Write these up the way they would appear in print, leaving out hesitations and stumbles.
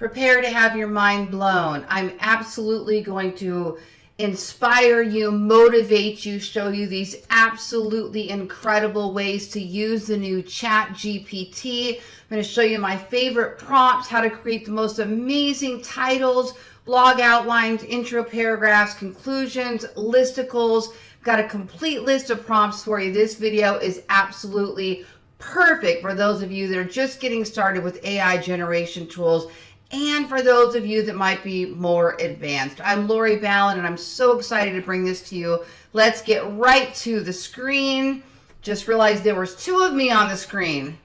Prepare to have your mind blown. I'm absolutely going to inspire you, motivate you, show you these absolutely incredible ways to use the new Chatgpt. I'm going to show you my favorite prompts, how to create the most amazing titles, blog outlines, intro paragraphs, conclusions, listicles. Got a complete list of prompts for you. This video is absolutely perfect for those of you that are just getting started with AI generation tools, and for those of you that might be more advanced. I'm Lori Ballin, and I'm so excited to bring this to you. Let's get right to the screen. Just realized there was two of me on the screen.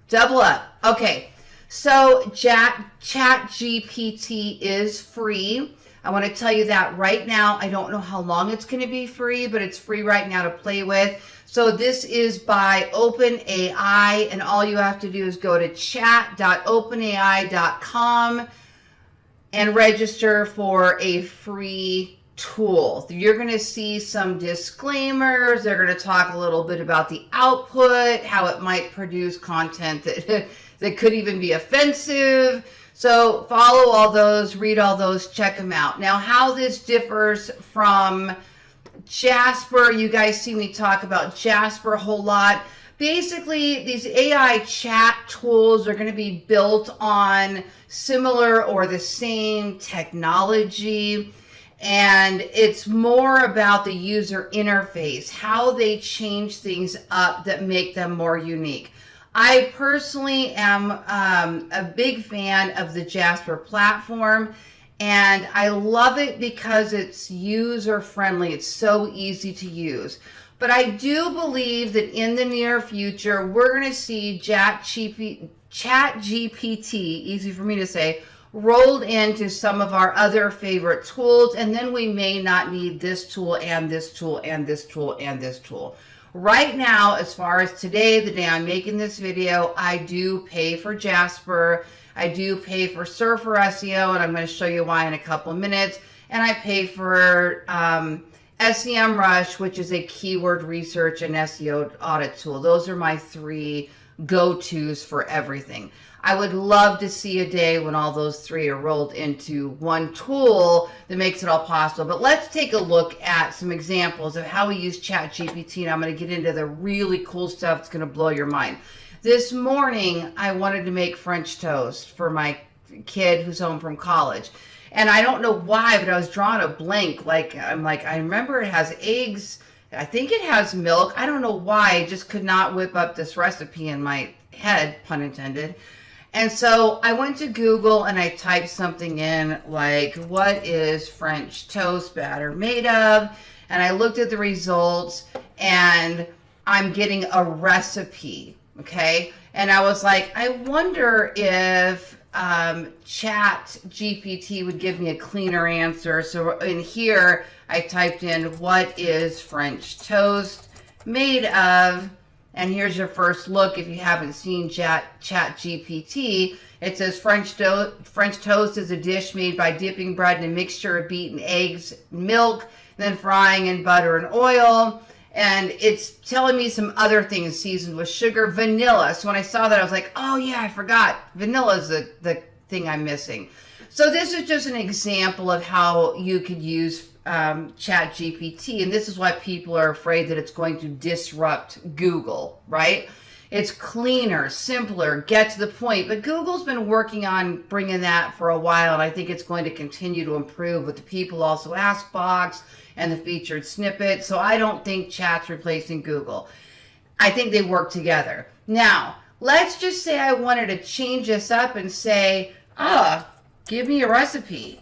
Double up. Okay, so Chatgpt is free. I want to tell you that right now. I don't know how long it's going to be free, but it's free right now to play with. So this is by OpenAI, and all you have to do is go to chat.openai.com and register for a free tool. You're going to see some disclaimers. They're going to talk a little bit about the output, how it might produce content that could even be offensive. So follow all those, read all those, check them out. Now, how this differs from Jasper, you guys see me talk about Jasper a whole lot. Basically, these AI chat tools are going to be built on similar or the same technology, and it's more about the user interface, how they change things up that make them more unique. I personally am a big fan of the Jasper platform, and I love it because it's user friendly. It's so easy to use. But I do believe that in the near future, we're going to see ChatGPT, easy for me to say, rolled into some of our other favorite tools, and then we may not need this tool and this tool and this tool and this tool. Right now, as far as today, the day I'm making this video, I do pay for Jasper. I do pay for Surfer SEO, and I'm going to show you why in a couple of minutes. And I pay for SEMrush, which is a keyword research and SEO audit tool. Those are my three go-tos for everything. I would love to see a day when all those three are rolled into one tool that makes it all possible. But let's take a look at some examples of how we use ChatGPT, and I'm going to get into the really cool stuff that's going to blow your mind. This morning, I wanted to make French toast for my kid who's home from college. And I don't know why, but I was drawing a blank. I remember it has eggs. I think it has milk. I don't know why. I just could not whip up this recipe in my head, pun intended. And so I went to Google and I typed something in like, what is French toast batter made of? And I looked at the results, and I'm getting a recipe, okay? And I was like, I wonder if ChatGPT would give me a cleaner answer. So in here, I typed in, what is French toast made of? And here's your first look. If you haven't seen ChatGPT, it says French toast is a dish made by dipping bread in a mixture of beaten eggs, milk, then frying in butter and oil. And it's telling me some other things seasoned with sugar, vanilla. So when I saw that, I was like, oh yeah, I forgot. Vanilla is the thing I'm missing. So this is just an example of how you could use ChatGPT, and this is why people are afraid that it's going to disrupt Google, right? It's cleaner, simpler, get to the point, but Google's been working on bringing that for a while, and I think it's going to continue to improve with the People Also Ask box and the featured snippet. So I don't think Chat's replacing Google. I think they work together. Now, let's just say I wanted to change this up and say, give me a recipe.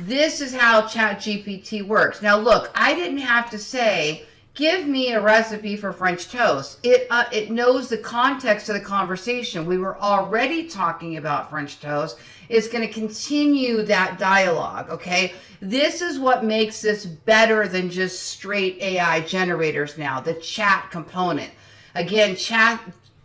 This is how ChatGPT works. Now look, I didn't have to say, give me a recipe for French toast. It knows the context of the conversation. We were already talking about French toast. It's going to continue that dialogue, okay? This is what makes this better than just straight AI generators now, the chat component. Again,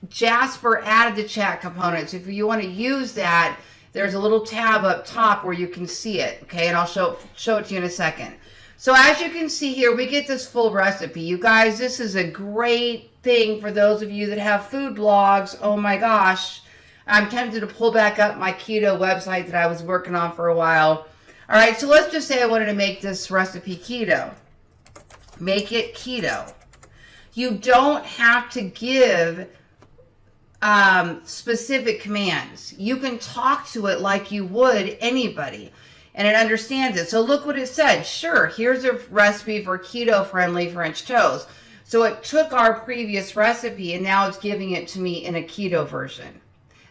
Jasper added the chat components. If you want to use that, there's a little tab up top where you can see it, okay? And I'll show it to you in a second. So as you can see here, we get this full recipe. You guys, this is a great thing for those of you that have food blogs. Oh my gosh. I'm tempted to pull back up my keto website that I was working on for a while. All right, so let's just say I wanted to make this recipe keto. Make it keto. You don't have to give specific commands. You can talk to it like you would anybody, and it understands it. So look what it said. Sure, here's a recipe for keto-friendly French toast. So it took our previous recipe and now it's giving it to me in a keto version.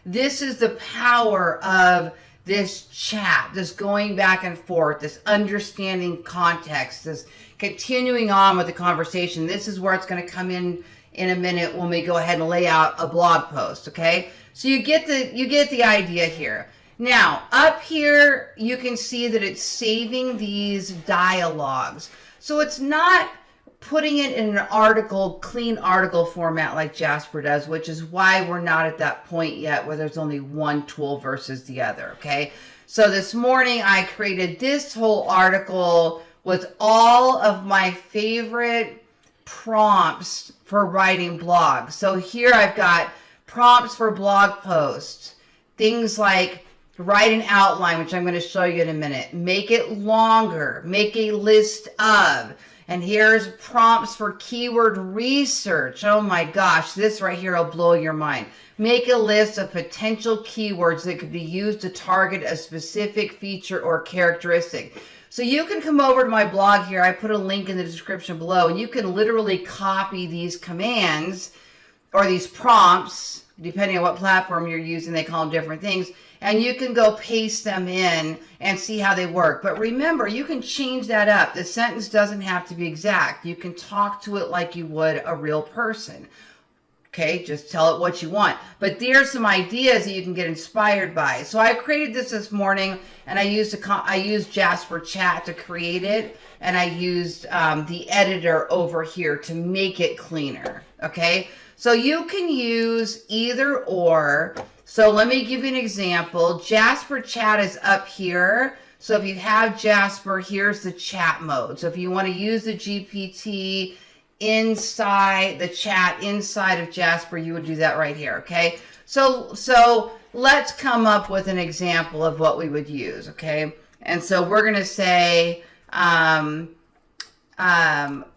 This is the power of this chat, this going back and forth, this understanding context, this continuing on with the conversation. This is where it's going to come in a minute when we go ahead and lay out a blog post, okay? So you get the idea here. Now, up here, you can see that it's saving these dialogues. So it's not putting it in an article, clean article format like Jasper does, which is why we're not at that point yet where there's only one tool versus the other, okay? So this morning, I created this whole article with all of my favorite prompts for writing blogs. So here I've got prompts for blog posts, things like write an outline, which I'm going to show you in a minute, make it longer, make a list of, and here's prompts for keyword research. Oh my gosh, this right here will blow your mind. Make a list of potential keywords that could be used to target a specific feature or characteristic. So you can come over to my blog here. I put a link in the description below, and you can literally copy these commands or these prompts, depending on what platform you're using. They call them different things. And you can go paste them in and see how they work. But remember, you can change that up. The sentence doesn't have to be exact. You can talk to it like you would a real person. Okay, just tell it what you want. But there's some ideas that you can get inspired by. So I created this morning, and I used Jasper Chat to create it, and I used the editor over here to make it cleaner. Okay, so you can use either or. So let me give you an example. Jasper Chat is up here. So if you have Jasper, here's the chat mode. So if you want to use the GPT inside the chat, inside of Jasper, you would do that right here, okay? So let's come up with an example of what we would use, okay? And so we're going to say,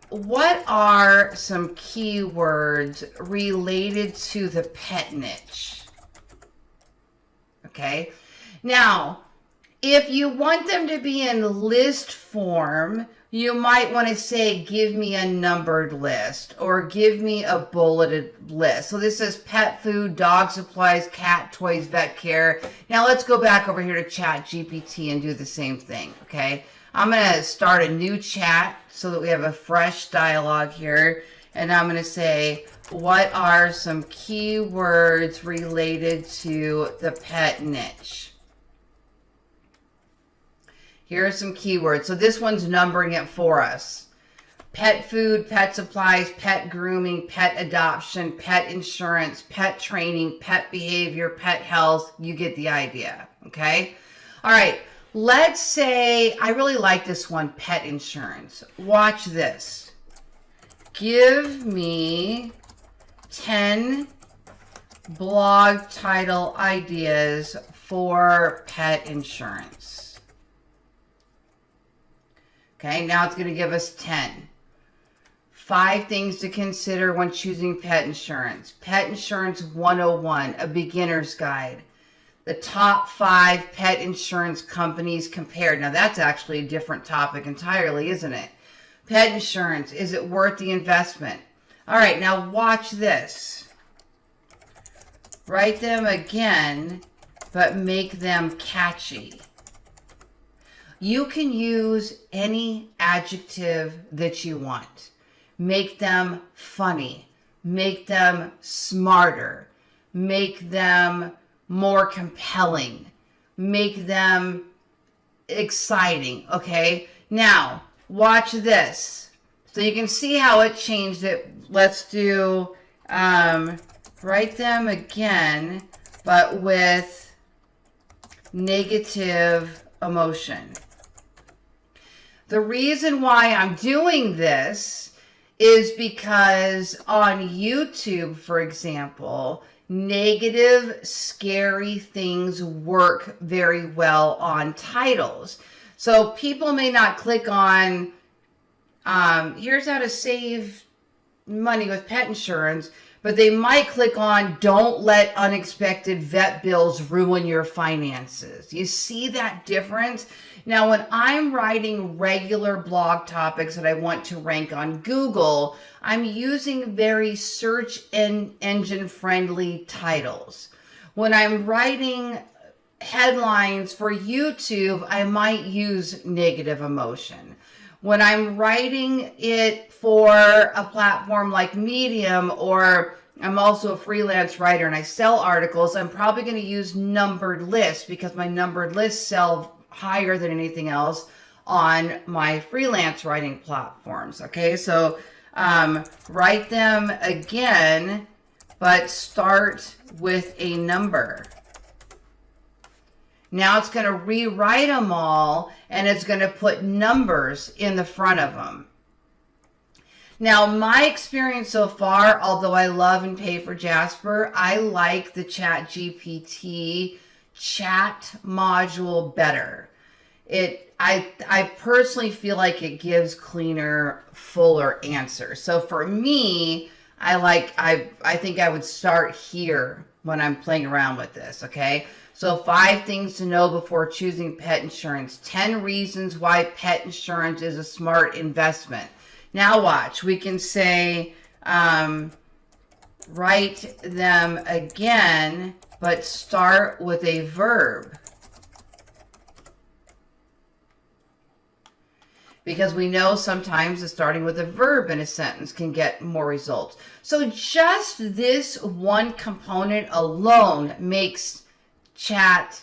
what are some keywords related to the pet niche? Okay, now, if you want them to be in list form, you might want to say, give me a numbered list or give me a bulleted list. So this says pet food, dog supplies, cat toys, vet care. Now let's go back over here to Chatgpt and do the same thing, okay? I'm going to start a new chat so that we have a fresh dialogue here. And I'm going to say, what are some keywords related to the pet niche? Here are some keywords. So this one's numbering it for us. Pet food, pet supplies, pet grooming, pet adoption, pet insurance, pet training, pet behavior, pet health. You get the idea, okay? All right, let's say, I really like this one, pet insurance. Watch this. Give me 10 blog title ideas for pet insurance. Okay, now it's going to give us 10. 5 things to consider when choosing pet insurance. Pet Insurance 101, a beginner's guide. The top 5 pet insurance companies compared. Now that's actually a different topic entirely, isn't it? Pet insurance, is it worth the investment? All right, now watch this. Write them again, but make them catchy. You can use any adjective that you want. Make them funny. Make them smarter. Make them more compelling. Make them exciting, okay? Now, watch this. So you can see how it changed it. Let's do, write them again, but with negative emotion. The reason why I'm doing this is because on YouTube, for example, Negative, scary things work very well on titles. So people may not click on, here's how to save money with pet insurance, but they might click on, don't let unexpected vet bills ruin your finances. You see that difference? Now, when I'm writing regular blog topics that I want to rank on Google, I'm using very search engine friendly titles. When I'm writing headlines for YouTube, I might use negative emotion. When I'm writing it for a platform like Medium, or I'm also a freelance writer and I sell articles, I'm probably going to use numbered lists because my numbered lists sell higher than anything else on my freelance writing platforms. Okay, so write them again, but start with a number. Now it's going to rewrite them all, and it's going to put numbers in the front of them. Now, my experience so far, although I love and pay for Jasper, I like the Chatgpt chat module better. I personally feel like it gives cleaner, fuller answers. So for me, I think I would start here when I'm playing around with this, okay? So 5 things to know before choosing pet insurance. 10 reasons why pet insurance is a smart investment. Now watch, we can say, write them again, but start with a verb. Because we know sometimes the starting with a verb in a sentence can get more results. So just this one component alone makes chat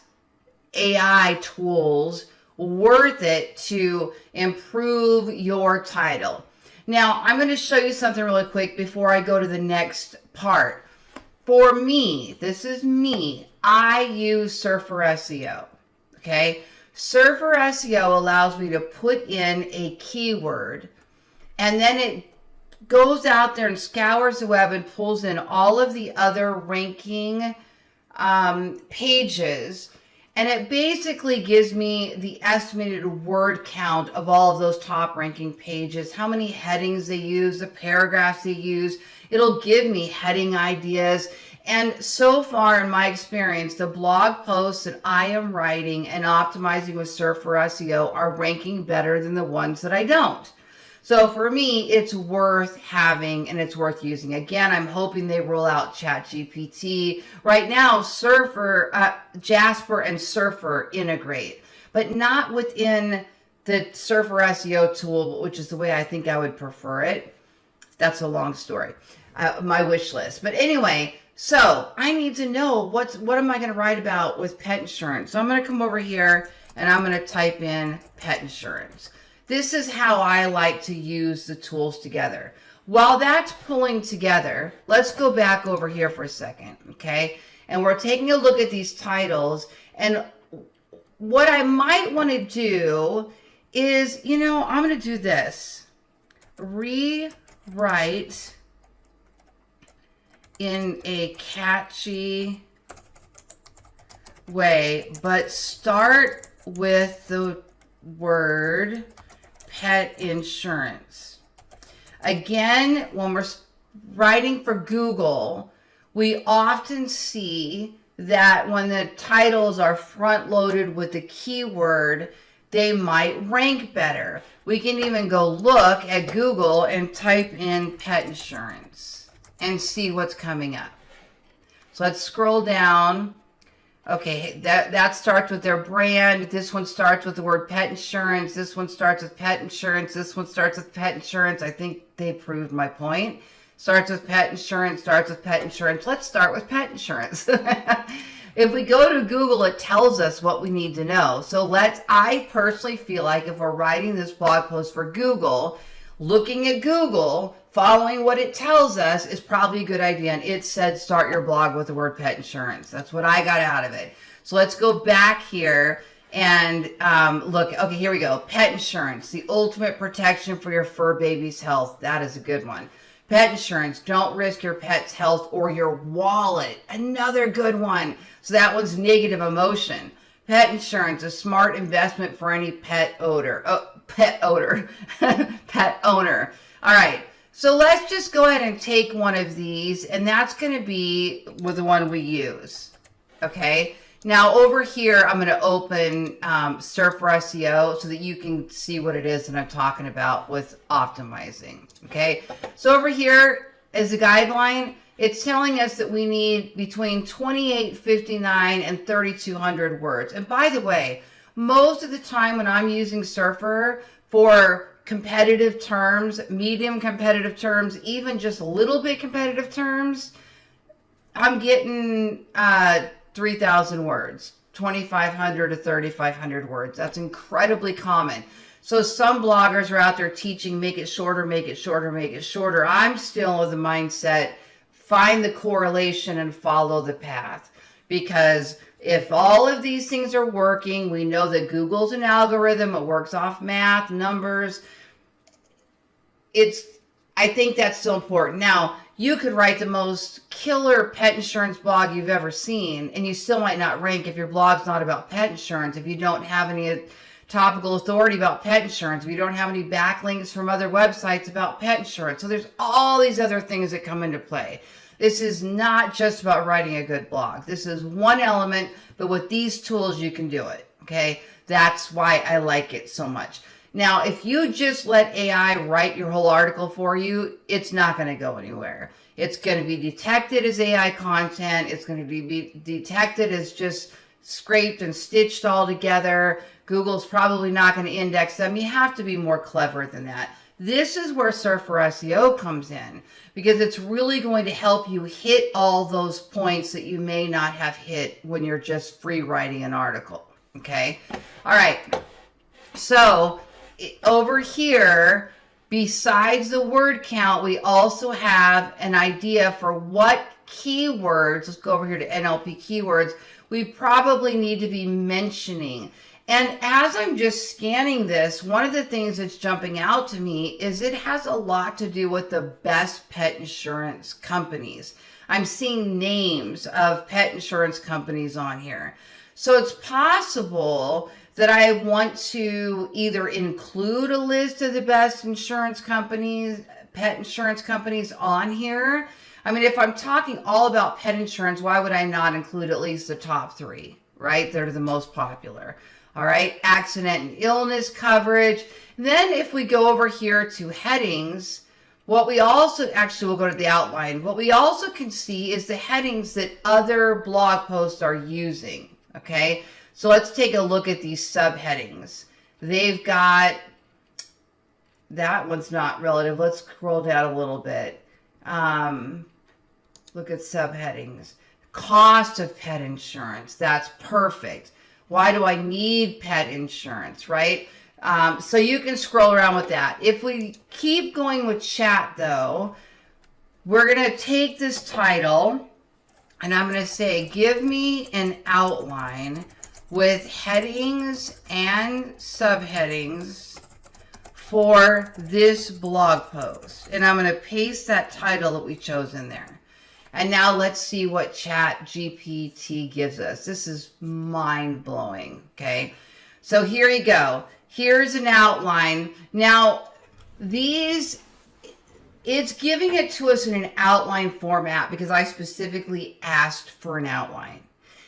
AI tools worth it to improve your title. Now, I'm going to show you something really quick before I go to the next part. For me, this is me, I use Surfer SEO, okay? Surfer SEO allows me to put in a keyword, and then it goes out there and scours the web and pulls in all of the other ranking pages, and it basically gives me the estimated word count of all of those top ranking pages, how many headings they use, the paragraphs they use. It'll give me heading ideas. And so far in my experience, the blog posts that I am writing and optimizing with Surfer SEO are ranking better than the ones that I don't. So for me, it's worth having and it's worth using. Again, I'm hoping they roll out ChatGPT. Right now, Jasper and Surfer integrate, but not within the Surfer SEO tool, which is the way I think I would prefer it. That's a long story, my wish list. But anyway, so I need to know what am I going to write about with pet insurance. So I'm going to come over here and I'm going to type in pet insurance. This is how I like to use the tools together. While that's pulling together, let's go back over here for a second, okay? And we're taking a look at these titles. And what I might want to do is, I'm going to do this. Rewrite in a catchy way, but start with the word pet insurance. Again, when we're writing for Google, we often see that when the titles are front loaded with the keyword, they might rank better. We can even go look at Google and type in pet insurance and see what's coming up. So let's scroll down. Okay, that starts with their brand. This one starts with the word pet insurance. This one starts with pet insurance. This one starts with pet insurance. I think they proved my point. Starts with pet insurance, starts with pet insurance. Let's start with pet insurance. If we go to Google, it tells us what we need to know. So I personally feel like if we're writing this blog post for Google, looking at Google, following what it tells us is probably a good idea. And it said start your blog with the word pet insurance. That's what I got out of it. So let's go back here and look. Okay, here we go. Pet insurance, the ultimate protection for your fur baby's health. That is a good one. Pet insurance, don't risk your pet's health or your wallet. Another good one. So that one's negative emotion. Pet insurance, a smart investment for any pet owner. Pet owner. Pet owner. All right. So let's just go ahead and take one of these, and that's going to be with the one we use. Okay. Now over here, I'm going to open Surf for SEO so that you can see what it is that I'm talking about with optimizing. Okay. So over here is a guideline. It's telling us that we need between 2859 and 3200 words. And by the way, most of the time when I'm using Surfer for competitive terms, medium competitive terms, even just a little bit competitive terms, I'm getting 3,000 words, 2,500 to 3,500 words. That's incredibly common. So some bloggers are out there teaching, make it shorter, make it shorter, make it shorter. I'm still of the mindset, find the correlation and follow the path. Because if all of these things are working, we know that Google's an algorithm, it works off math, numbers. I think that's so important. Now, you could write the most killer pet insurance blog you've ever seen, and you still might not rank if your blog's not about pet insurance, if you don't have any topical authority about pet insurance, if you don't have any backlinks from other websites about pet insurance. So there's all these other things that come into play. This is not just about writing a good blog. This is one element, but with these tools, you can do it. Okay. That's why I like it so much. Now, if you just let AI write your whole article for you, it's not going to go anywhere. It's going to be detected as AI content. It's going to be detected as just scraped and stitched all together. Google's probably not going to index them. You have to be more clever than that. This is where Surf for SEO comes in, because it's really going to help you hit all those points that you may not have hit when you're just free writing an article. Okay. All right. So over here, besides the word count, we also have an idea for what keywords, let's go over here to NLP keywords, we probably need to be mentioning. And as I'm just scanning this, one of the things that's jumping out to me is it has a lot to do with the best pet insurance companies. I'm seeing names of pet insurance companies on here. So it's possible that I want to either include a list of the best insurance companies, pet insurance companies on here. I mean, if I'm talking all about pet insurance, why would I not include at least the top three, right? They're the most popular. All right, accident and illness coverage. And then if we go over here to headings, what we also, actually we'll go to the outline. What we also can see is the headings that other blog posts are using, okay? So let's take a look at these subheadings. They've got, that one's not relative. Let's scroll down a little bit. Look at subheadings. Cost of pet insurance. That's perfect. Why do I need pet insurance, right? So you can scroll around with that. If we keep going with chat, though, we're going to take this title, and I'm going to say, give me an outline with headings and subheadings for this blog post. And I'm going to paste that title that we chose in there. And now let's see what Chatgpt gives us. This is mind-blowing, okay? So here you go. Here's an outline. Now, it's giving it to us in an outline format because I specifically asked for an outline.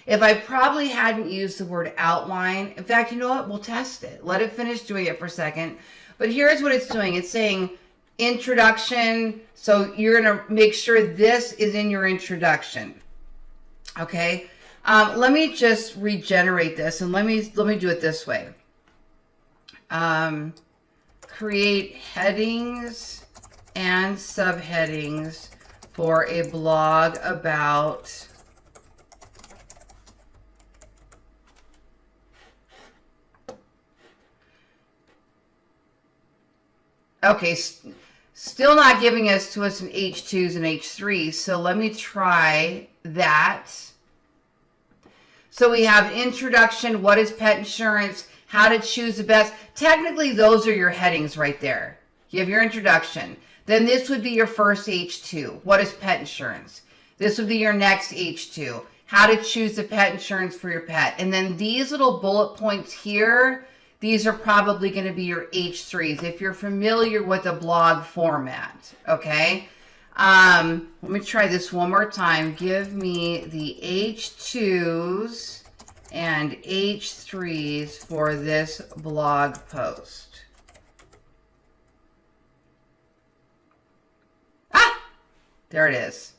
If I probably hadn't used the word outline, in fact, you know what? We'll test it. Let it finish doing it for a second. But here's what it's doing. It's saying introduction. So you're going to make sure this is in your introduction. Okay. Let me just regenerate this, and let me do it this way. Create headings and subheadings for a blog about okay, still not giving us an H2s and H3s, so let me try that. So we have introduction, what is pet insurance, how to choose the best. Technically, those are your headings right there. You have your introduction. Then this would be your first H2. What is pet insurance? This would be your next H2. How to choose the pet insurance for your pet. And then these little bullet points here, these are probably going to be your H3s if you're familiar with the blog format, okay? Let me try this one more time. Give me the H2s and H3s for this blog post. Ah! There it is.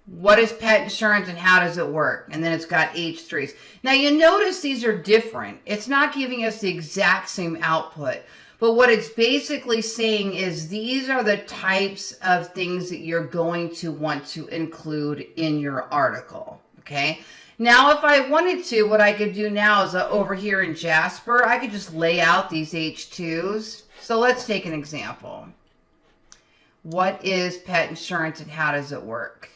What is pet insurance and how does it work? And then it's got H3s. Now you notice these are different. It's not giving us the exact same output. But what it's basically saying is these are the types of things that you're going to want to include in your article. Okay. Now, if I wanted to, what I could do now is over here in Jasper, I could just lay out these H2s. So let's take an example. What is pet insurance and how does it work?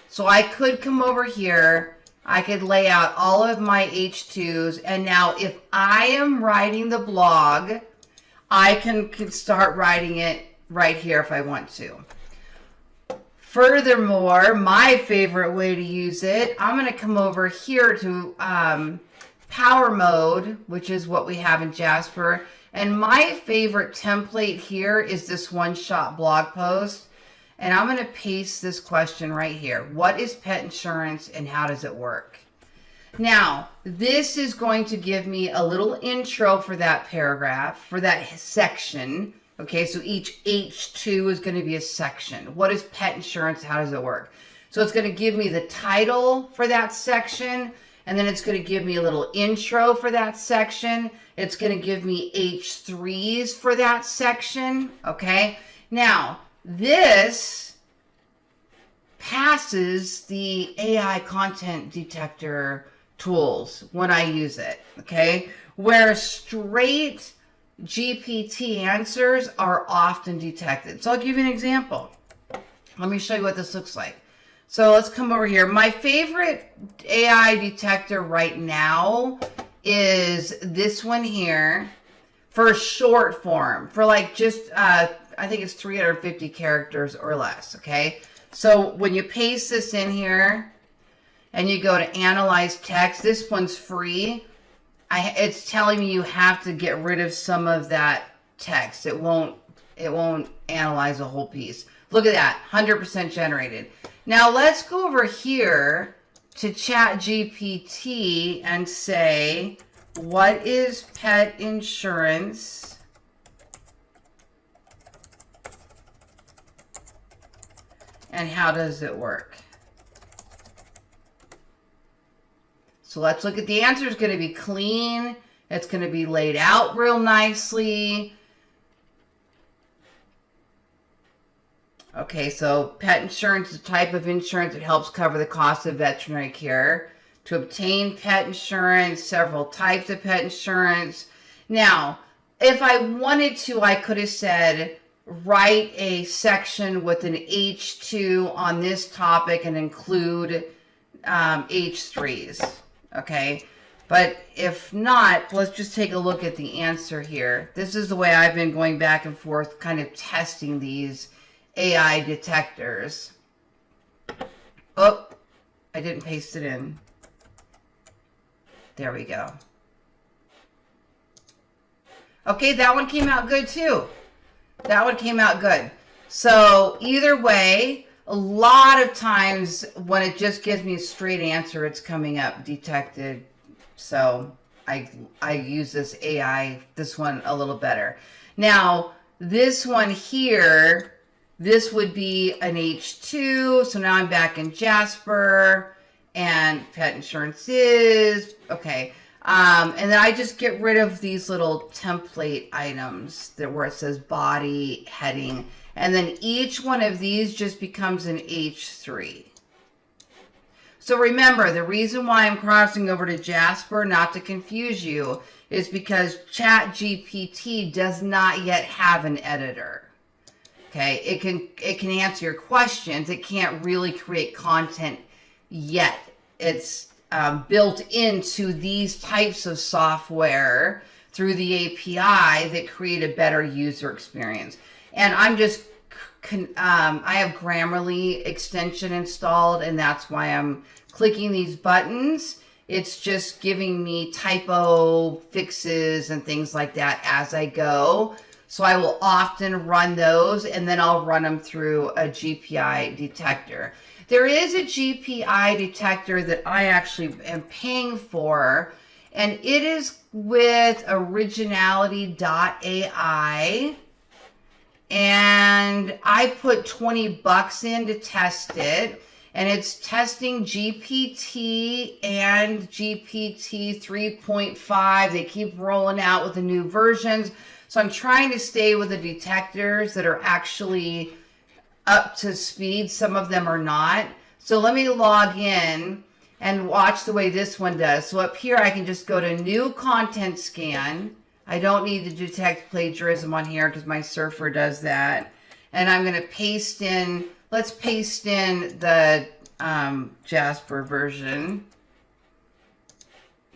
So I could come over here, I could lay out all of my H2s, and now if I am writing the blog, I can start writing it right here if I want to. Furthermore, my favorite way to use it, I'm going to come over here to Power Mode, which is what we have in Jasper, and my favorite template here is this one-shot blog post. And I'm going to paste this question right here. What is pet insurance and how does it work? Now, this is going to give me a little intro for that paragraph, for that section. Okay, so each H2 is going to be a section. What is pet insurance? How does it work? So it's going to give me the title for that section, and then it's going to give me a little intro for that section. It's going to give me H3s for that section. Okay, now, this passes the AI content detector tools when I use it, okay? Where straight GPT answers are often detected. So I'll give you an example. Let me show you what this looks like. So let's come over here. My favorite AI detector right now is this one here for short form, for like just I think it's 350 characters or less, okay? So when you paste this in here and you go to analyze text, this one's free. It's telling me you have to get rid of some of that text. It won't analyze a whole piece. Look at that, 100% generated. Now let's go over here to Chatgpt and say, what is pet insurance? And how does it work? So let's look at the answer. It's going to be clean. It's going to be laid out real nicely. Okay, so pet insurance is a type of insurance that helps cover the cost of veterinary care. To obtain pet insurance, several types of pet insurance. Now, if I wanted to, I could have said, write a section with an H2 on this topic and include H3s, okay? But if not, let's just take a look at the answer here. This is the way I've been going back and forth, kind of testing these AI detectors. Oh, I didn't paste it in. There we go. Okay, that one came out good too. That one came out good. So either way, a lot of times when it just gives me a straight answer, it's coming up detected. So I use this AI, this one a little better. Now, this one here, this would be an H2. So now I'm back in Jasper and pet insurance is, okay. And then I just get rid of these little template items that where it says body, heading, and then each one of these just becomes an H3. So remember, the reason why I'm crossing over to Jasper, not to confuse you, is because Chatgpt does not yet have an editor. Okay, it can answer your questions. It can't really create content yet. It's built into these types of software through the API that create a better user experience. And I'm just, I have Grammarly extension installed, and that's why I'm clicking these buttons. It's just giving me typo fixes and things like that as I go. So I will often run those, and then I'll run them through a GPI detector. There is a GPI detector that I actually am paying for, and it is with Originality.ai. And I put $20 in to test it. And it's testing GPT and GPT 3.5. They keep rolling out with the new versions. So I'm trying to stay with the detectors that are actually up to speed. Some of them are not. So let me log in and watch the way this one does. So up here, I can just go to New Content Scan. I don't need to detect plagiarism on here because my surfer does that. And I'm going to paste in, let's paste in the Jasper version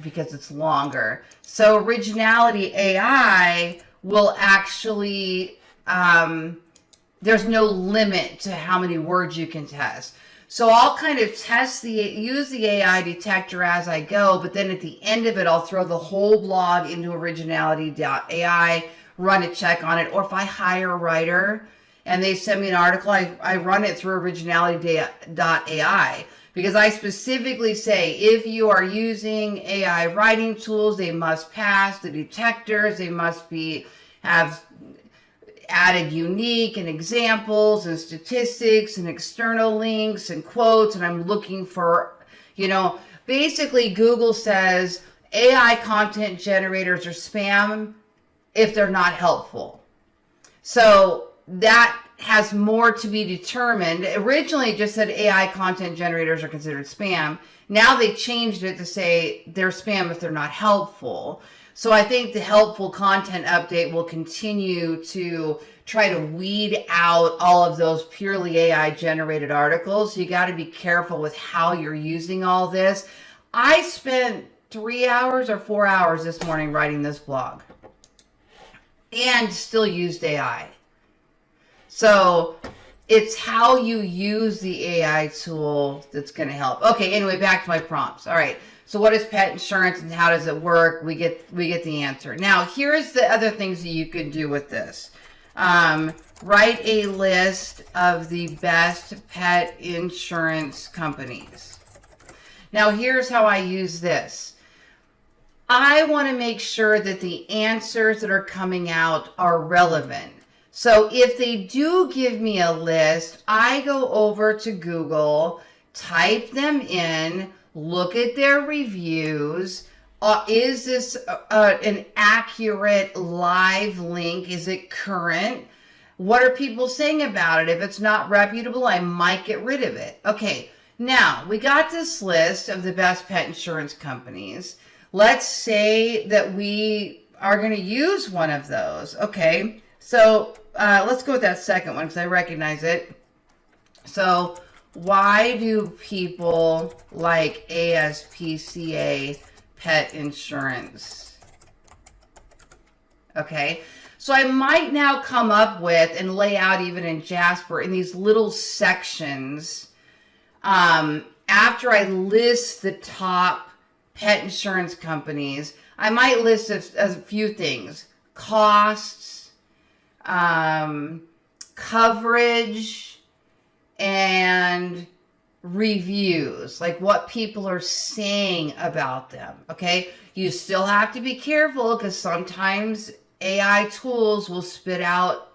because it's longer. So Originality AI will actually, there's no limit to how many words you can test. So I'll kind of use the AI detector as I go, but then at the end of it, I'll throw the whole blog into Originality.ai, run a check on it, or if I hire a writer and they send me an article, I run it through Originality.ai, because I specifically say, if you are using AI writing tools, they must pass the detectors, they must have added unique and examples and statistics and external links and quotes, and I'm looking for, basically Google says AI content generators are spam if they're not helpful. So that has more to be determined. Originally it just said AI content generators are considered spam. Now they changed it to say they're spam if they're not helpful. So I think the helpful content update will continue to try to weed out all of those purely AI generated articles. You got to be careful with how you're using all this. I spent 3 hours or 4 hours this morning writing this blog and still used AI. So it's how you use the AI tool that's going to help. Okay, anyway, back to my prompts. All right. So what is pet insurance and how does it work? We get the answer. Now, here's the other things that you can do with this. Write a list of the best pet insurance companies. Now, here's how I use this. I want to make sure that the answers that are coming out are relevant. So if they do give me a list, I go over to Google, type them in, look at their reviews. Is this an accurate live link? Is it current? What are people saying about it? If it's not reputable, I might get rid of it. Okay, now we got this list of the best pet insurance companies. Let's say that we are going to use one of those. Okay, so let's go with that second one because I recognize it. So why do people like ASPCA pet insurance? Okay, so I might now come up with and lay out even in Jasper in these little sections after I list the top pet insurance companies. I might list a few things: costs, coverage, and reviews, like what people are saying about them. Okay, you still have to be careful because sometimes AI tools will spit out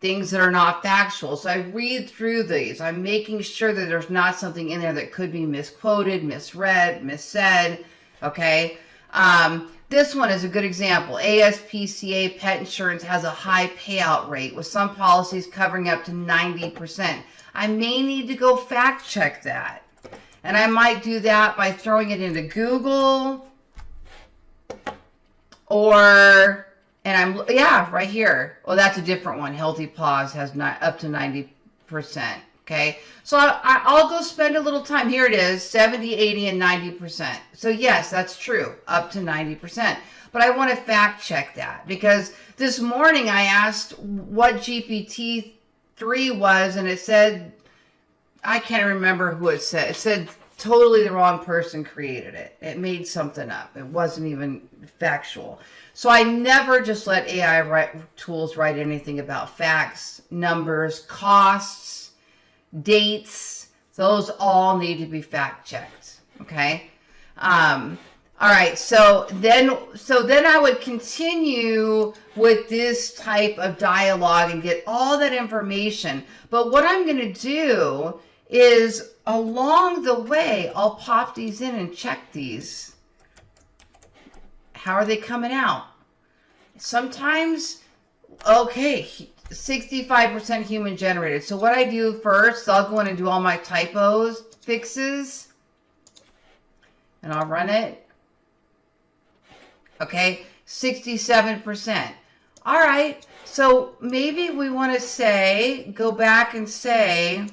things that are not factual. So I read through these. I'm making sure that there's not something in there that could be misquoted, misread, missaid. Okay, this one is a good example. ASPCA pet insurance has a high payout rate with some policies covering up to 90%. I may need to go fact check that. And I might do that by throwing it into Google or, right here. Well, that's a different one. Healthy Paws has up to 90%. Okay, so I'll go spend a little time. Here it is, 70, 80, and 90%. So yes, that's true, up to 90%. But I want to fact check that, because this morning I asked what GPT-3 was, and it said, I can't remember who it said. It said totally the wrong person created it. It made something up. It wasn't even factual. So I never just let AI tools write anything about facts, numbers, costs, dates. Those all need to be fact checked. Okay. All right. So then I would continue with this type of dialogue and get all that information. But what I'm going to do is along the way, I'll pop these in and check these. How are they coming out? Sometimes, okay, 65% human generated. So what I do first, I'll go in and do all my typos, fixes, and I'll run it. Okay, 67%. All right, so maybe we want to say, go back and say,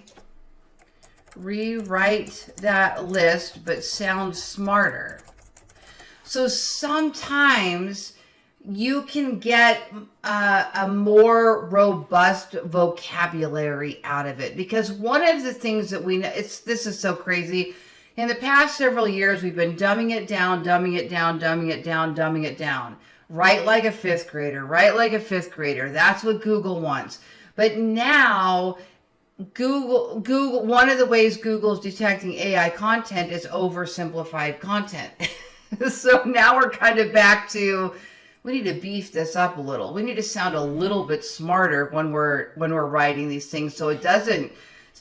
rewrite that list, but sound smarter. So sometimes you can get a more robust vocabulary out of it, because one of the things that we know, this is so crazy. In the past several years, we've been dumbing it down, dumbing it down, dumbing it down, dumbing it down. Write like a fifth grader, write like a fifth grader. That's what Google wants. But now Google, one of the ways Google's detecting AI content is oversimplified content. So now we're kind of back to, we need to beef this up a little. We need to sound a little bit smarter when we're writing these things, so it doesn't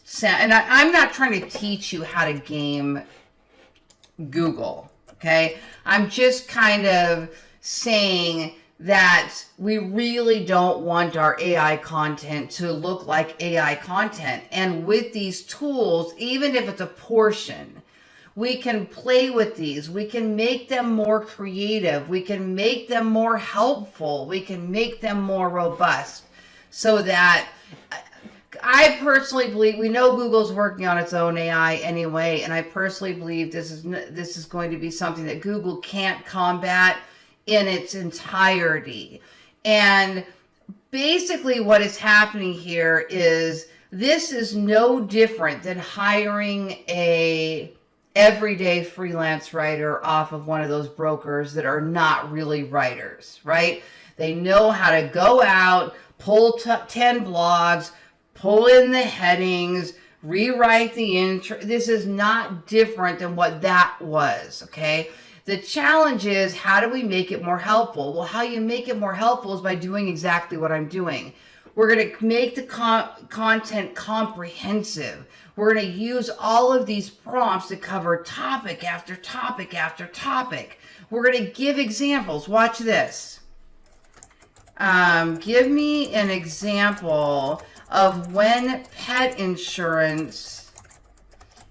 sound. And I'm not trying to teach you how to game Google. Okay, I'm just kind of saying that we really don't want our AI content to look like AI content. And with these tools, even if it's a portion, we can play with these. We can make them more creative. We can make them more helpful. We can make them more robust, so that I personally believe, we know Google's working on its own AI anyway, and I personally believe this is going to be something that Google can't combat in its entirety. And basically what is happening here is, this is no different than hiring a everyday freelance writer off of one of those brokers that are not really writers, right? They know how to go out, pull 10 blogs, pull in the headings, rewrite the intro. This is not different than what that was, okay? The challenge is, how do we make it more helpful? Well, how you make it more helpful is by doing exactly what I'm doing. We're going to make the content comprehensive. We're going to use all of these prompts to cover topic after topic after topic. We're going to give examples. Watch this. Give me an example of when pet insurance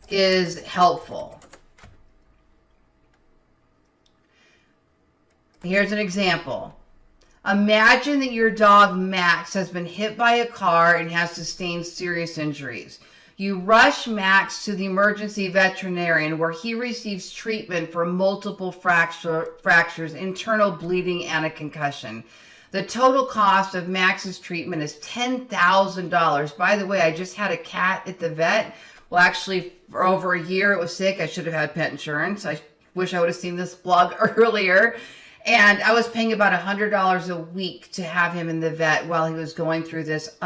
is helpful. Here's an example. Imagine that your dog Max has been hit by a car and has sustained serious injuries. You rush Max to the emergency veterinarian, where he receives treatment for multiple fractures, internal bleeding, and a concussion. The total cost of Max's treatment is $10,000. By the way, I just had a cat at the vet. Well, actually, for over a year it was sick. I should have had pet insurance. I wish I would have seen this blog earlier. And I was paying about $100 a week to have him in the vet while he was going through this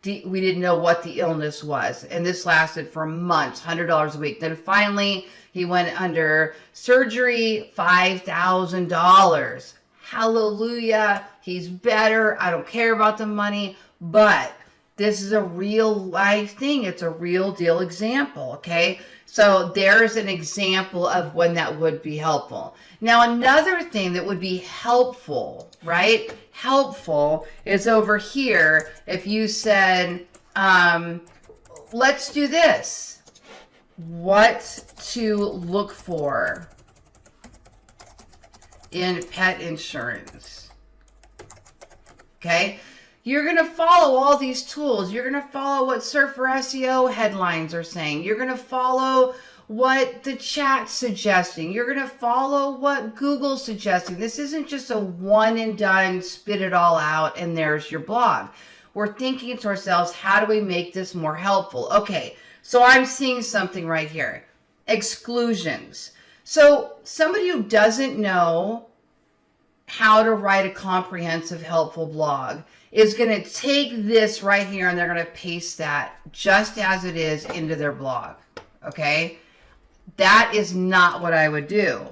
we didn't know what the illness was. And this lasted for months, $100 a week. Then finally, he went under surgery, $5,000. Hallelujah. He's better. I don't care about the money, but this is a real life thing. It's a real deal example, okay? So there's an example of when that would be helpful. Now, another thing that would be helpful, right? Helpful is over here. If you said, let's do this. What to look for in pet insurance. Okay? You're going to follow all these tools. You're going to follow what Surfer SEO headlines are saying. You're going to follow what the chat's suggesting. You're going to follow what Google's suggesting. This isn't just a one and done, spit it all out, and there's your blog. We're thinking to ourselves, how do we make this more helpful? Okay, so I'm seeing something right here. Exclusions. So somebody who doesn't know how to write a comprehensive, helpful blog is going to take this right here and they're going to paste that just as it is into their blog. Okay? That is not what I would do.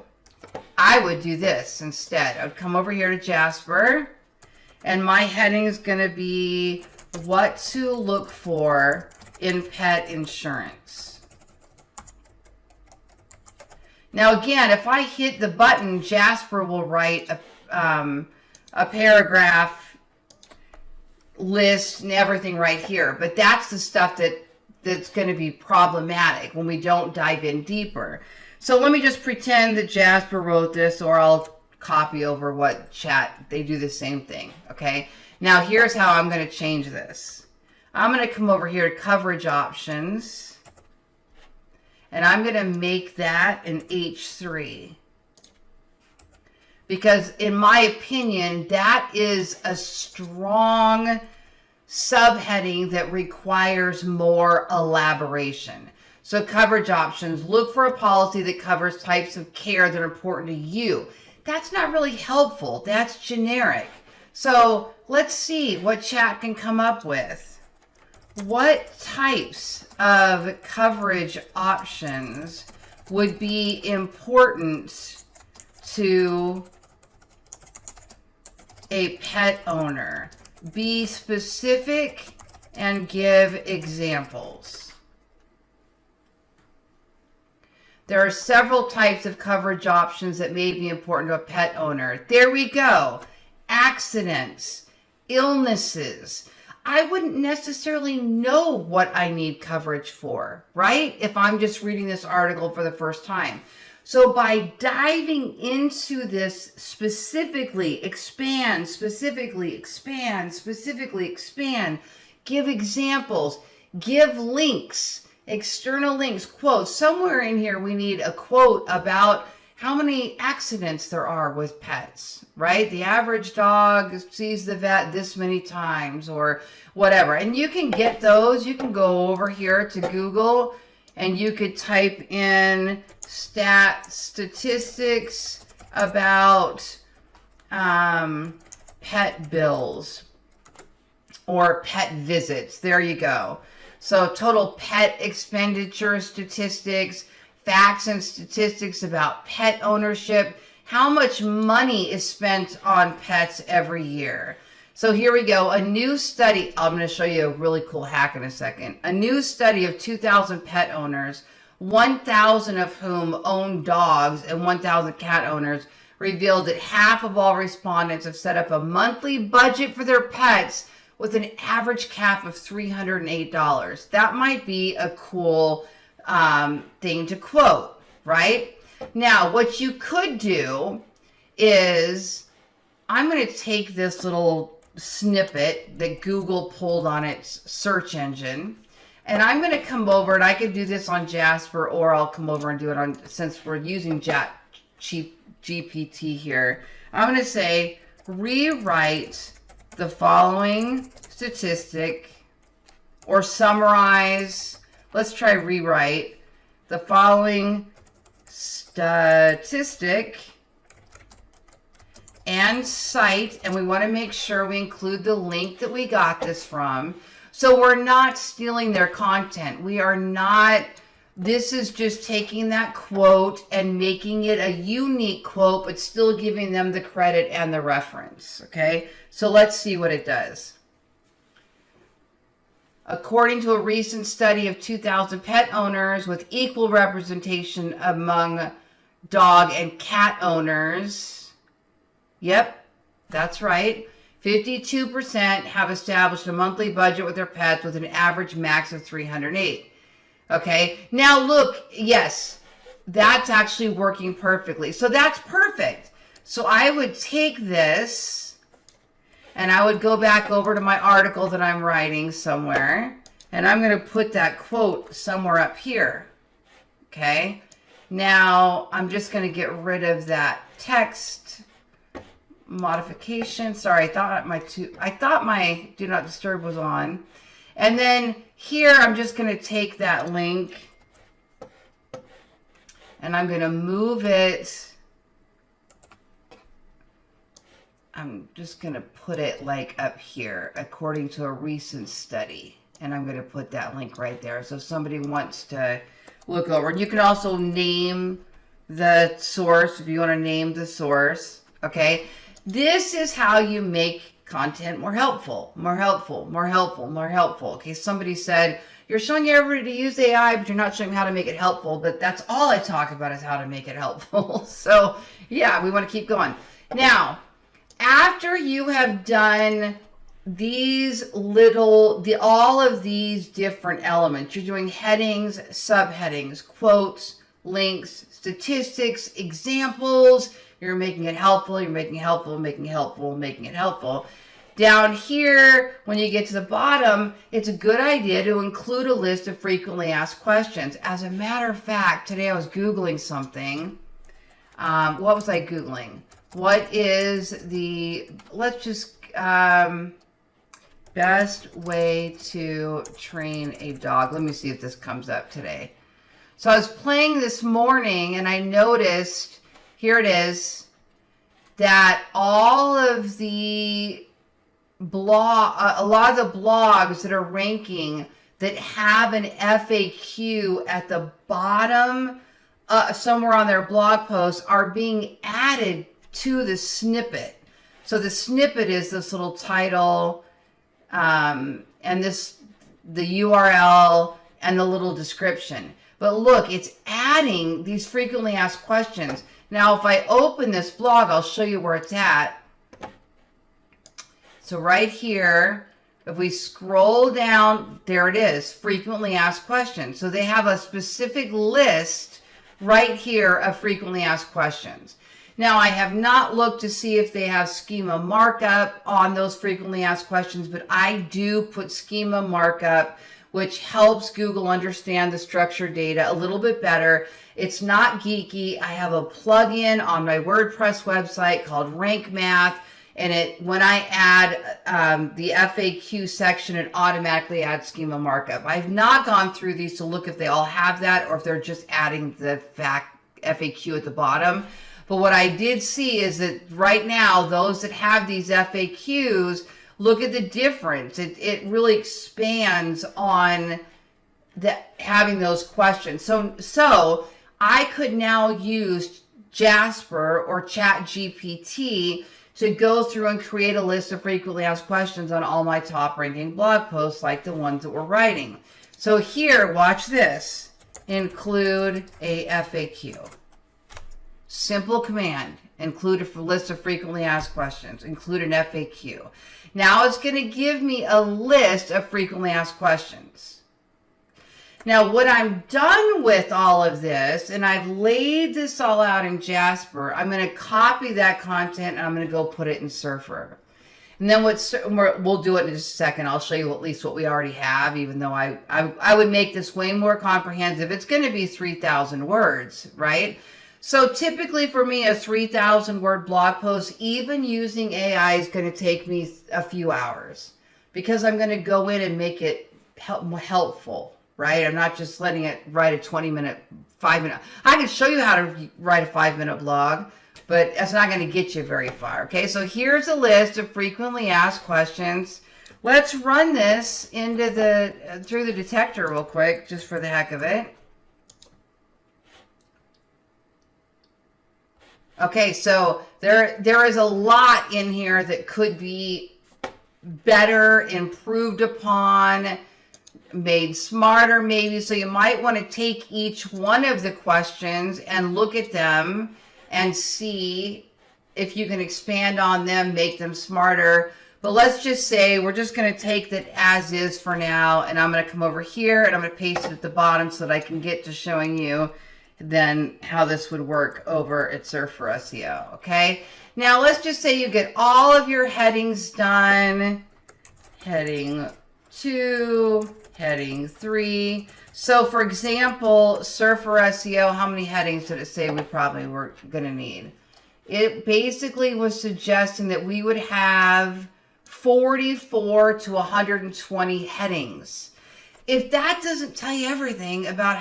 I would do this instead. I would come over here to Jasper, and my heading is going to be what to look for in pet insurance. Now again, if I hit the button, Jasper will write a paragraph list and everything right here. But that's the stuff that's going to be problematic when we don't dive in deeper. So let me just pretend that Jasper wrote this, or I'll copy over what chat. They do the same thing. Okay. Now here's how I'm going to change this. I'm going to come over here to coverage options, and I'm going to make that an H3. Because in my opinion, that is a strong subheading that requires more elaboration. So coverage options, look for a policy that covers types of care that are important to you. That's not really helpful. That's generic. So let's see what chat can come up with. What types of coverage options would be important to a pet owner? Be specific and give examples. There are several types of coverage options that may be important to a pet owner. There we go. Accidents, illnesses. I wouldn't necessarily know what I need coverage for, right? If I'm just reading this article for the first time. So by diving into this specifically, expand, give examples, give links, external links, quotes. Somewhere in here we need a quote about how many accidents there are with pets, right? The average dog sees the vet this many times or whatever. And you can get those. You can go over here to Google and you could type in statistics about pet bills or pet visits. There you go. So total pet expenditure statistics, facts and statistics about pet ownership, how much money is spent on pets every year. So here we go. A new study, I'm going to show you a really cool hack in a second. A new study of 2,000 pet owners, 1,000 of whom own dogs and 1,000 cat owners, revealed that half of all respondents have set up a monthly budget for their pets with an average cap of $308. That might be a cool thing to quote, right? Now, what you could do is, I'm going to take this little snippet that Google pulled on its search engine, and I'm going to come over, and I could do this on Jasper, or I'll come over and do it on, since we're using Chatgpt here, I'm going to say, rewrite the following statistic, or summarize, let's try rewrite the following statistic and cite, and we want to make sure we include the link that we got this from. So we're not stealing their content. We are not, this is just taking that quote and making it a unique quote, but still giving them the credit and the reference, okay? So let's see what it does. According to a recent study of 2,000 pet owners with equal representation among dog and cat owners, yep, that's right, 52% have established a monthly budget with their pets with an average max of $308. Okay, now look, yes, that's actually working perfectly. So that's perfect. So I would take this and I would go back over to my article that I'm writing somewhere, and I'm going to put that quote somewhere up here. Okay. Now I'm just going to get rid of that text modification. Sorry, I thought my do not disturb was on. And then here I'm just going to take that link and I'm going to move it. I'm just going to put it like up here according to a recent study. And I'm going to put that link right there. So if somebody wants to look over, and you can also name the source if you want to name the source. Okay. This is how you make content more helpful, more helpful, more helpful, more helpful. Okay, somebody said, you're showing everybody to use AI, but you're not showing how to make it helpful. But that's all I talk about is how to make it helpful. So yeah, we want to keep going. Now, after you have done these all of these different elements, you're doing headings, subheadings, quotes, links, statistics, examples. You're making it helpful, you're making it helpful, making it helpful, making it helpful. Down here, when you get to the bottom, it's a good idea to include a list of frequently asked questions. As a matter of fact, today I was Googling something. What was I Googling? What is the, let's just, best way to train a dog? Let me see if this comes up today. So I was playing this morning and I noticed, here it is, that all of the a lot of the blogs that are ranking that have an FAQ at the bottom somewhere on their blog posts are being added to the snippet. So the snippet is this little title and the URL and the little description. But look, it's adding these frequently asked questions. Now, if I open this blog, I'll show you where it's at. So right here, if we scroll down, there it is, frequently asked questions. So they have a specific list right here of frequently asked questions. Now, I have not looked to see if they have schema markup on those frequently asked questions, but I do put schema markup, which helps Google understand the structured data a little bit better. It's not geeky. I have a plugin on my WordPress website called Rank Math, and when I add the FAQ section, it automatically adds schema markup. I've not gone through these to look if they all have that or if they're just adding the FAQ at the bottom. But what I did see is that right now, those that have these FAQs, look at the difference. It really expands on having those questions. So I could now use Jasper or Chatgpt to go through and create a list of frequently asked questions on all my top ranking blog posts like the ones that we're writing. So here, watch this. Include a FAQ. Simple command. Include a list of frequently asked questions. Include an FAQ. Now it's going to give me a list of frequently asked questions. Now, when I'm done with all of this, and I've laid this all out in Jasper, I'm going to copy that content, and I'm going to go put it in Surfer. And then we'll do it in just a second. I'll show you at least what we already have, even though I would make this way more comprehensive. It's going to be 3,000 words, right? So typically for me, a 3,000 word blog post, even using AI, is going to take me a few hours because I'm going to go in and make it helpful. Right? I'm not just letting it write a 20-minute, 5-minute. I can show you how to write a 5-minute blog, but that's not going to get you very far. Okay, so here's a list of frequently asked questions. Let's run this through the detector real quick, just for the heck of it. Okay, so there is a lot in here that could be better, improved upon, made smarter maybe. So you might want to take each one of the questions and look at them and see if you can expand on them, make them smarter. But let's just say we're just going to take that as is for now, and I'm going to come over here and I'm going to paste it at the bottom so that I can get to showing you than how this would work over at Surf for SEO, okay? Now, let's just say you get all of your headings done. Heading 2, heading 3. So, for example, Surf for SEO, how many headings did it say we probably were going to need? It basically was suggesting that we would have 44 to 120 headings. If that doesn't tell you everything about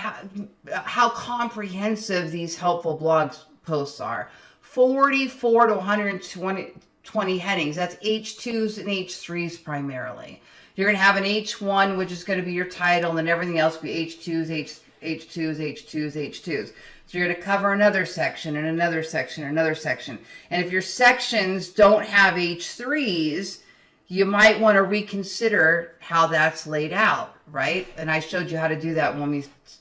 how comprehensive these helpful blog posts are, 44 to 120 headings, that's H2s and H3s primarily. You're going to have an H1, which is going to be your title, and then everything else will be H2s, H2s, H2s, H2s. So you're going to cover another section and another section and another section. And if your sections don't have H3s, you might want to reconsider how that's laid out, right? And I showed you how to do that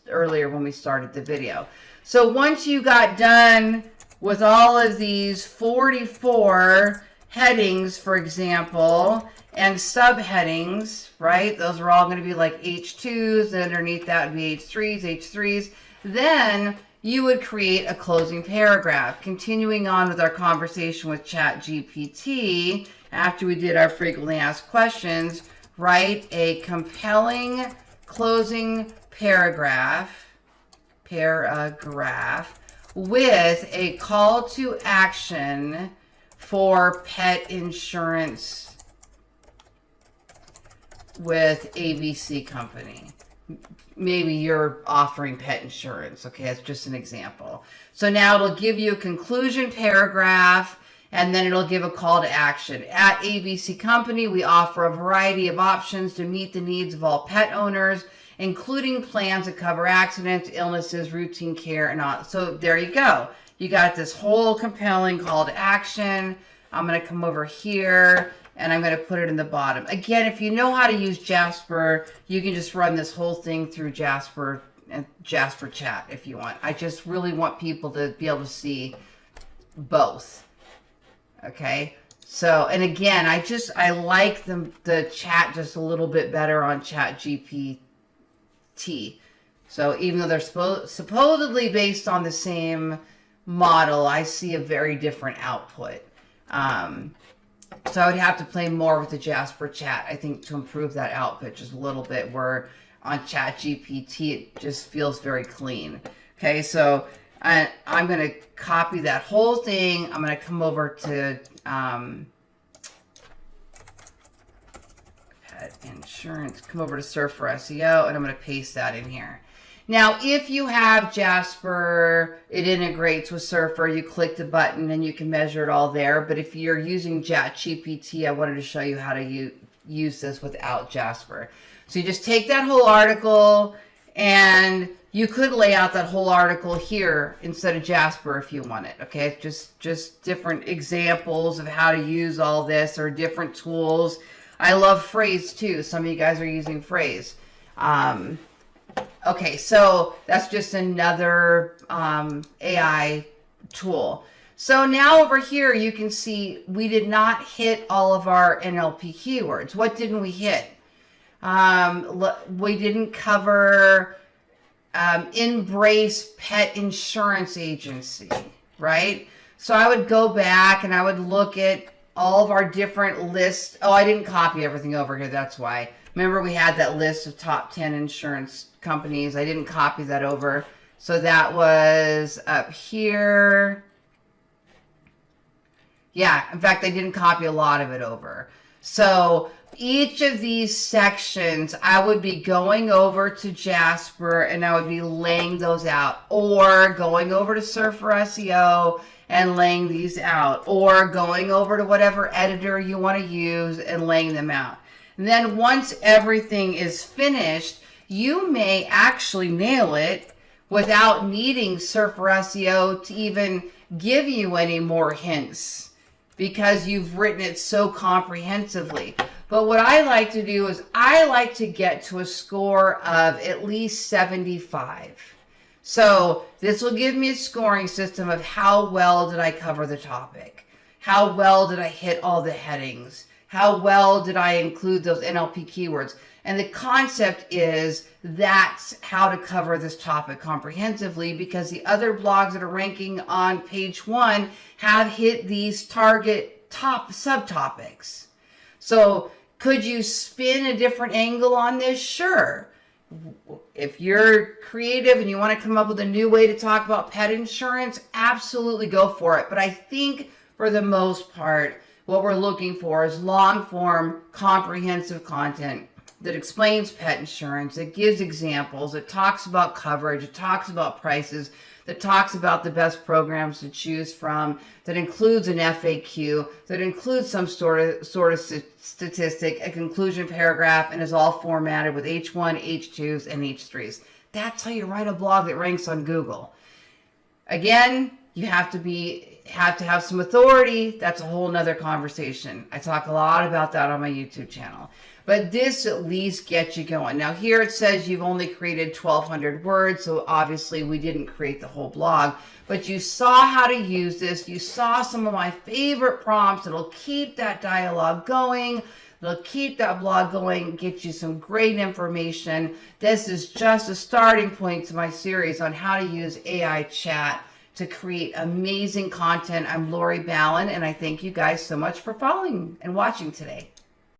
earlier when we started the video. So once you got done with all of these 44 headings, for example, and subheadings, right? Those are all going to be like H2s, and underneath that would be H3s. Then you would create a closing paragraph. Continuing on with our conversation with Chatgpt, after we did our frequently asked questions, write a compelling closing paragraph with a call to action for pet insurance with ABC company. Maybe you're offering pet insurance. Okay, that's just an example. So now it'll give you a conclusion paragraph, and then it'll give a call to action. At ABC Company, we offer a variety of options to meet the needs of all pet owners, including plans that cover accidents, illnesses, routine care, and all. So there you go. You got this whole compelling call to action. I'm going to come over here, and I'm going to put it in the bottom. Again, if you know how to use Jasper, you can just run this whole thing through Jasper and Jasper Chat if you want. I just really want people to be able to see both. Okay, so, and again, I like the chat just a little bit better on Chatgpt. So even though they're supposedly based on the same model, I see a very different output. So I would have to play more with the Jasper Chat, I think, to improve that output just a little bit, where on Chatgpt it just feels very clean. Okay, so I'm going to copy that whole thing. I'm going to come over to pet insurance, come over to Surf for SEO, and I'm going to paste that in here. Now, if you have Jasper, it integrates with Surfer. You click the button and you can measure it all there. But if you're using Chatgpt, I wanted to show you how to use this without Jasper. So you just take that whole article, and you could lay out that whole article here instead of Jasper if you want it. Okay, just different examples of how to use all this, or different tools. I love Phrase too. Some of you guys are using Phrase. Okay, so that's just another AI tool. So now over here you can see we did not hit all of our NLP keywords. What didn't we hit? We didn't cover Embrace Pet Insurance Agency, right? So I would go back and I would look at all of our different lists. Oh, I didn't copy everything over here, that's why. Remember, we had that list of top 10 insurance companies. I didn't copy that over. So that was up here. Yeah, in fact, I didn't copy a lot of it over. So each of these sections, I would be going over to Jasper and I would be laying those out, or going over to Surf for SEO and laying these out, or going over to whatever editor you want to use and laying them out. And then once everything is finished, you may actually nail it without needing Surf for SEO to even give you any more hints, because you've written it so comprehensively. But what I like to do is I like to get to a score of at least 75. So this will give me a scoring system of how well did I cover the topic? How well did I hit all the headings? How well did I include those NLP keywords? And the concept is that's how to cover this topic comprehensively, because the other blogs that are ranking on page 1 have hit these target top subtopics. So could you spin a different angle on this? Sure. If you're creative and you want to come up with a new way to talk about pet insurance, absolutely go for it. But I think for the most part, what we're looking for is long form, comprehensive content that explains pet insurance, that gives examples, that talks about coverage, it talks about prices, that talks about the best programs to choose from, that includes an FAQ, that includes some sort of statistic, a conclusion paragraph, and is all formatted with H1, H2s, and H3s. That's how you write a blog that ranks on Google. Again, you have to have some authority. That's a whole nother conversation. I talk a lot about that on my YouTube channel. But this at least gets you going. Now here it says you've only created 1,200 words, so obviously we didn't create the whole blog. But you saw how to use this. You saw some of my favorite prompts that'll keep that dialogue going. They'll keep that blog going, get you some great information. This is just a starting point to my series on how to use AI chat to create amazing content. I'm Lori Ballin, and I thank you guys so much for following and watching today.